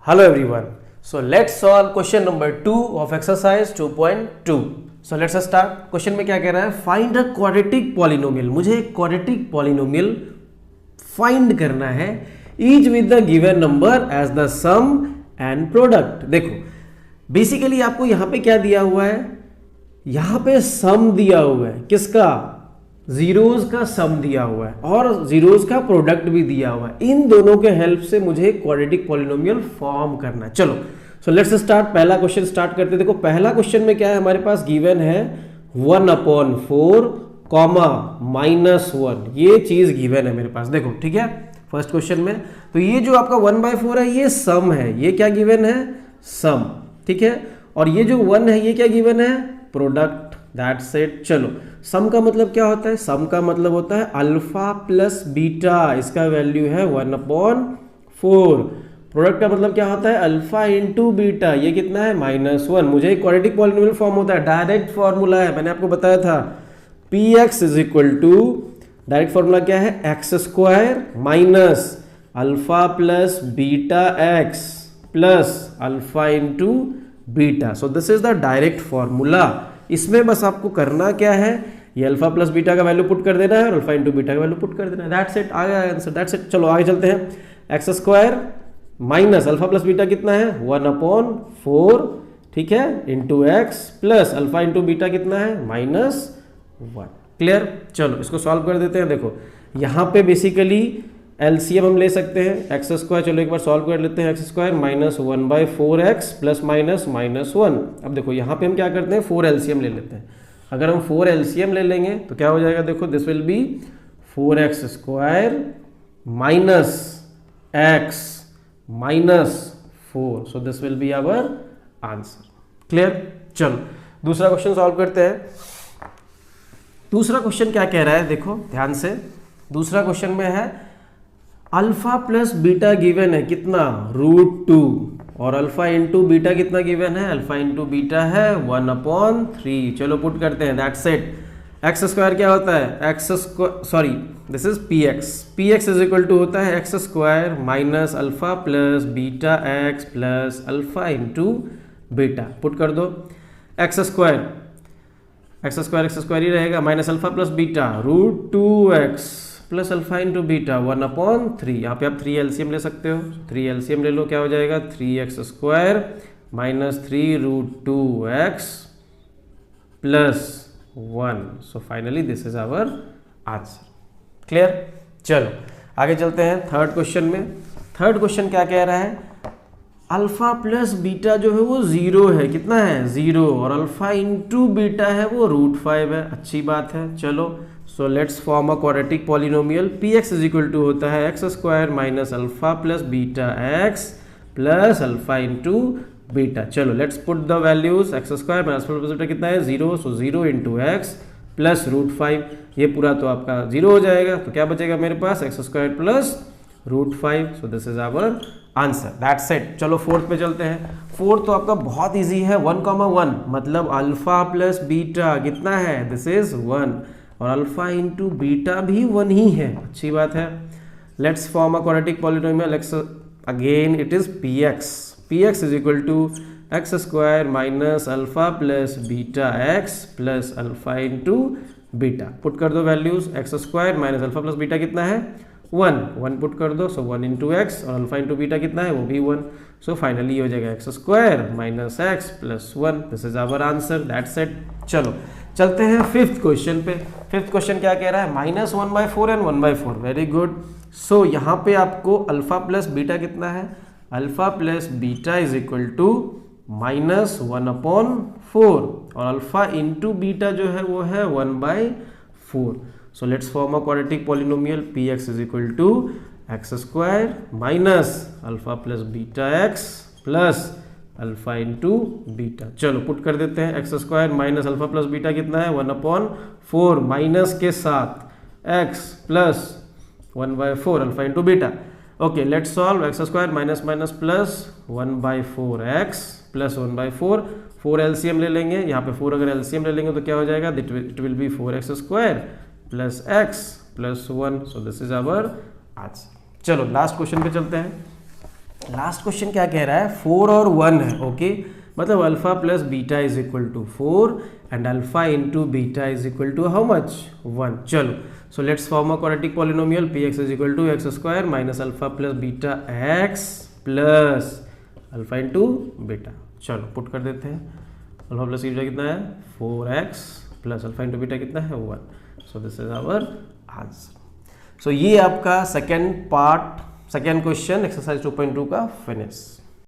Hello everyone. So let's solve question number 2 of exercise 2.2. So let's start. Question में क्या कह रहा है? Find a quadratic polynomial. मुझे एक quadratic polynomial find करना है each with the given number as the sum and product. देखो बेसिकली आपको यहां पे क्या दिया हुआ है? यहां पे सम दिया हुआ है. किसका? जीरोज का सम दिया हुआ है और जीरोज का प्रोडक्ट भी दिया हुआ है. इन दोनों के हेल्प से मुझे क्वाड्रेटिक पॉलिनोमियल फॉर्म करना है. चलो सो लेट्स स्टार्ट. पहला क्वेश्चन स्टार्ट करते हैं. देखो पहला क्वेश्चन में क्या है, हमारे पास गिवन है 1/4 कॉमा -1. ये चीज गिवन है मेरे पास. देखो ठीक है फर्स्ट क्वेश्चन में. तो ये जो आपका 1/4 है ये सम है. ये क्या गिवन है? सम. ठीक है. और ये जो 1 है ये क्या गिवन है? प्रोडक्ट. That's it. चलो सम का मतलब क्या होता है? सम का मतलब होता है अल्फा प्लस बीटा. इसका वैल्यू है 1/4. प्रोडक्ट का मतलब क्या होता है? Alpha into beta. ये कितना है? -1. मुझे एक क्वाड्रेटिक पॉलिनोमियल फॉर्म होता है. डायरेक्ट फॉर्मूला है, मैंने आपको बताया था. px is equal to, direct formula क्या है? x² minus alpha plus beta x plus alpha into beta. So this is the direct formula. इसमें बस आपको करना क्या है? ये अल्फा प्लस बीटा का वैल्यू पुट कर देना है और अल्फा इंटू बीटा का वैल्यू पुट कर देना है. That's it. आ गया आंसर. That's it. चलो आगे चलते हैं. x² minus alpha plus beta कितना है? 1/4. ठीक है into x plus alpha into beta कितना है? -1. क्लियर. चलो इसको सॉल्व कर देते हैं. देखो यहाँ पे बेसिकली एलसीएम हम ले सकते हैं. x². चलो एक बार सॉल्व कर लेते हैं. x² minus 1/4x plus minus -1. अब देखो यहाँ पे हम क्या करते हैं? 4 एलसीएम ले लेते हैं. अगर हम 4 एलसीएम ले लेंगे तो क्या हो जाएगा? देखो this will be 4x² minus x minus 4. So this will be our answer. Clear. चलो दूसरा क्वेश्चन सॉल्व करते हैं. दूसरा क्वेश्चन क्या कह रहा है? देखो ध्यान से. दूसरा क्वेश्चन में है अल्फा प्लस बीटा गिवन है कितना? √2. और अल्फा इंटू बीटा कितना गिवन है? अल्फा इंटू बीटा है 1/3. चलो पुट करते हैं. That's it. x² क्या होता है? Sorry this is px is equal to होता है x² minus alpha plus beta x plus alpha into beta. Put कर दो. x² ही रहेगा minus alpha plus beta √2x plus alpha into beta 1/3. यहाँ पे आप 3 एलसीएम ले सकते हो. 3 एलसीएम ले लो. क्या हो जाएगा? 3x² minus 3√2x plus 1. So finally this is our answer. Clear. चलो आगे चलते हैं थर्ड क्वेश्चन में. थर्ड क्वेश्चन क्या कह रहा है? अल्फा प्लस बीटा जो है वो 0 है. कितना है? 0. और अल्फा इंटू बीटा है वो √5 है. अच्छी बात है. चलो so let's form a quadratic polynomial. px is equal to होता है x² minus alpha plus beta x plus alpha into beta. चलो let's put the values. x² minus alpha plus beta कितना है? 0. So 0 into x plus √5. ये पूरा तो आपका 0 हो जाएगा. तो क्या बचेगा मेरे पास? x² plus √5. So this is our answer. That's it. चलो फोर्थ पे चलते हैं. फोर्थ तो आपका बहुत इजी है. 1,1 मतलब अल्फा प्लस बीटा कितना है? This is 1. और अल्फा इंटू बीटा भी 1 ही है. अच्छी बात है. Let's form a quadratic polynomial. Again it is px is equal to x² minus alpha plus beta x plus alpha into beta. Put कर दो values. x² minus alpha plus beta कितना है? 1 put कर दो. सो 1 इंटू एक्स और alpha into beta कितना है? वो भी 1. सो फाइनली हो जाएगा x² minus x plus 1. This is our answer. That's it. चलो चलते हैं फिफ्थ क्वेश्चन पे. फिफ्थ क्वेश्चन क्या कह रहा है? -1/4 एंड 1/4. Very good. सो यहाँ पे आपको अल्फा प्लस बीटा कितना है? Alpha plus beta is equal to -1/4 और अल्फा इंटू बीटा जो है वो है 1/4. So let's form a quadratic polynomial. px is equal to x² minus alpha plus beta x plus alpha into beta. चलो put कर देते हैं. x² minus alpha plus beta कितना है? 1/4 माइनस के साथ x plus 1/4 alpha into beta. Okay let's solve. x² minus minus plus 1/4x plus 1/4. 4 LCM ले लेंगे. यहाँ पे 4 अगर एलसीएम ले लेंगे तो क्या हो जाएगा? It will be 4x² plus x plus 1. So this is our answer. चलो लास्ट क्वेश्चन पे चलते हैं. लास्ट क्वेश्चन क्या कह रहा है, 4 और 1 है, ओके, मतलब alpha plus beta is equal to 4 and alpha into beta is equal to how much 1। चलो, so let's form a quadratic polynomial P X is equal to X square minus alpha plus beta X plus alpha into beta. चलो put कर देते हैं, alpha plus beta कितना है 4x plus alpha into beta कितना है 1। So this is our answer. सो ये आपका second part, second question exercise 2.2 का फिनिश।